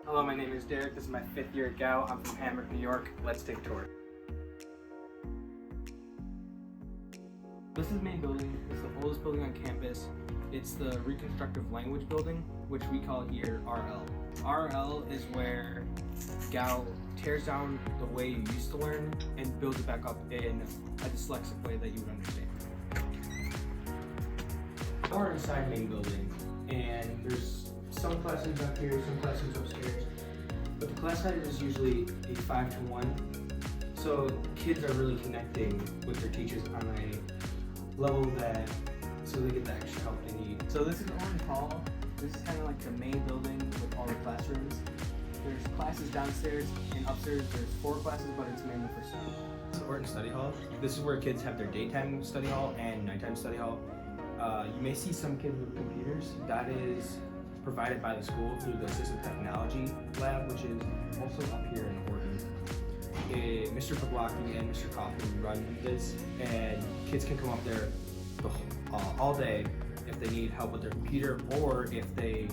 Hello, my name is Daric. This is my 5th year at GAO. I'm from Hamburg, New York. Let's take a tour. This is the main building. It's the oldest building on campus. It's the Reconstructive Language Building, which we call here RL. RL is where GAO tears down the way you used to learn and builds it back up in a dyslexic way that you would understand. We're inside main building, and there's some classrooms up here, some classrooms upstairs, but the class size is usually a 5-to-1, so kids are really connecting with their teachers on a level that, so they get the extra help they need. So this is Orange Hall. This is kind of like the main building with all the classrooms. There's classes downstairs, and upstairs there's 4 classes, but it's mainly for study. This is Orton Study Hall. This is where kids have their daytime study hall and nighttime study hall. You may see some kids with computers. That is provided by the school through the Assistive Technology Lab, which is also up here in Orton. Mr. Pawlowski and Mr. Kaufman run this, and kids can come up there all day if they need help with their computer or if they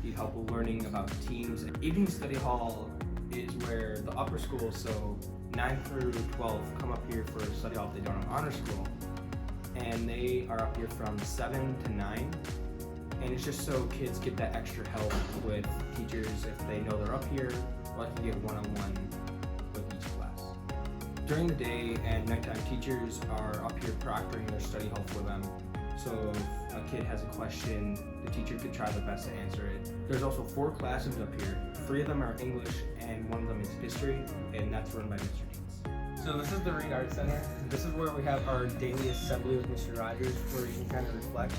need help with learning about Teams. Evening Study Hall is where the upper school, so 9 through 12, come up here for study hall if they don't have honor school. And they are up here from 7 to 9. And it's just so kids get that extra help with teachers if they know they're up here, or can get one-on-one with each class. During the day and nighttime, teachers are up here proctoring their study hall for them. So if a kid has a question, the teacher could try their best to answer it. There's also 4 classrooms up here. 3 of them are English and 1 of them is history, and that's run by Mr. Deans. So this is the Reed Art Center. This is where we have our daily assembly with Mr. Rogers, where you can kind of reflect.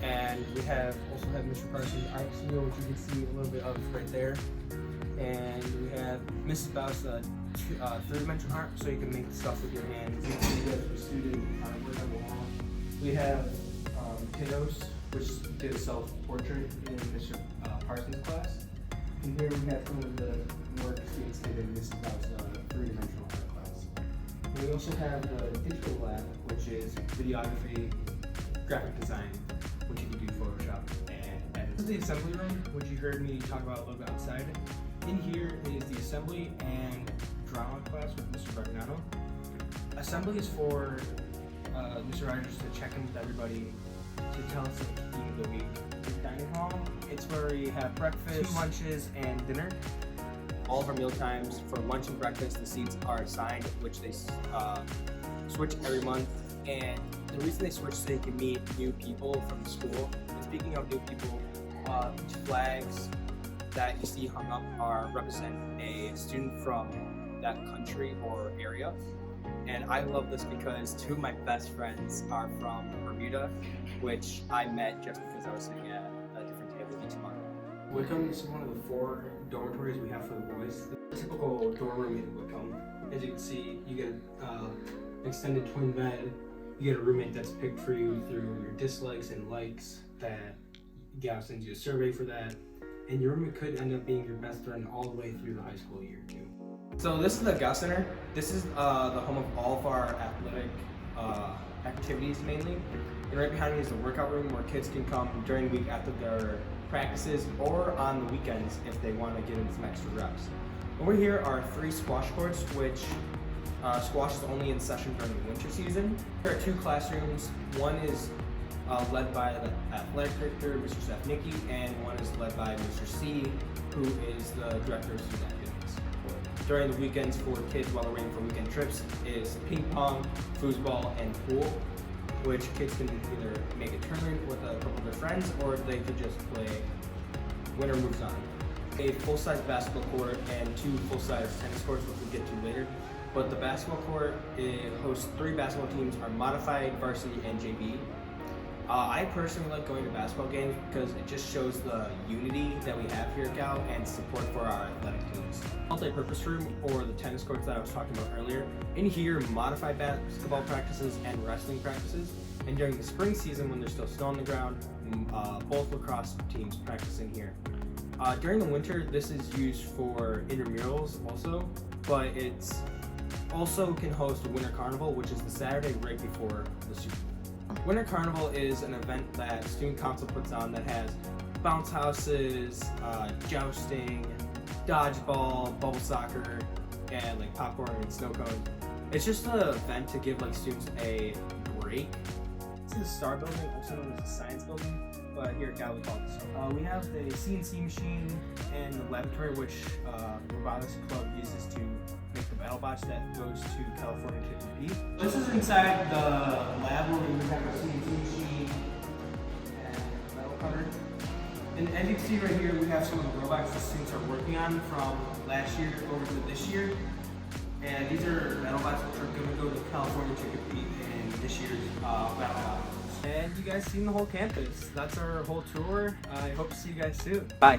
And we also have Mr. Parsons' art studio, which you can see a little bit of right there. And we have Mrs. Bau's 3-dimensional art, so you can make stuff with your hands. You can see the student artwork on the wall. We have kiddos, which did a self-portrait in Mr. Parsons' class. And here we have some of the work students did in Mrs. Bau's 3-dimensional art class. And we also have the digital lab, which is videography, graphic design, which you can do Photoshop and edit. This is the assembly room, which you heard me talk about a little bit outside. In here is the assembly and drama class with Mr. Bargnano. Assembly is for Mr. Rogers to check in with everybody to tell us the theme of the week. The dining hall, it's where we have breakfast, 2 lunches, and dinner. All of our meal times for lunch and breakfast, the seats are assigned, which they switch every month. And the reason they switch so they can meet new people from the school. And speaking of new people, each flags that you see hung up represent a student from that country or area. And I love this because 2 of my best friends are from Bermuda, which I met just because I was sitting at a different table each month. Wickham is one of the 4 dormitories we have for the boys. The typical dorm room in Wickham, as you can see, you get an extended twin bed. You get a roommate that's picked for you through your dislikes and likes. That GAO sends you a survey for that, and your roommate could end up being your best friend all the way through the high school year too. So this is the GAO Center. This is the home of all of our athletic activities mainly. And right behind me is the workout room where kids can come during the week after their practices or on the weekends if they want to get in some extra reps. Over here are 3 squash courts, which squash is only in session during the winter season. There are 2 classrooms. One is led by the athletic director, Mr. Stefnicki, and one is led by Mr. C, who is the director of student activities. During the weekends for kids while they're waiting for weekend trips is ping pong, foosball, and pool, which kids can either make a tournament with a couple of their friends or they could just play winner moves on. A full-size basketball court and 2 full-size tennis courts, which we'll get to later. But the basketball court hosts 3 basketball teams, are modified, varsity, and JV. I personally like going to basketball games because it just shows the unity that we have here at GAO and support for our athletic teams. Multi-purpose room, or the tennis courts that I was talking about earlier. In here, modified basketball practices and wrestling practices. And during the spring season, when there's still snow on the ground, both lacrosse teams practice in here. During the winter, this is used for intramurals also, but it's also can host a Winter Carnival, which is the Saturday right before the Super Bowl. Winter Carnival is an event that Student Council puts on that has bounce houses, jousting, dodgeball, bubble soccer, and like popcorn and snow cone. It's just an event to give like students a break. This is the Star Building, also known as the Science Building, but here at Cal we call it the Star. We have the CNC machine and the laboratory, which Robotics Club uses to make the metal bots that goes to California to compete. This is inside the lab where we have a CNC machine and metal cutter. And as you can see right here, we have some of the robots the students are working on from last year over to this year. And these are metal bots which are going to go to California to compete in this year's battle bots. And you guys seen the whole campus. That's our whole tour. I hope to see you guys soon. Bye.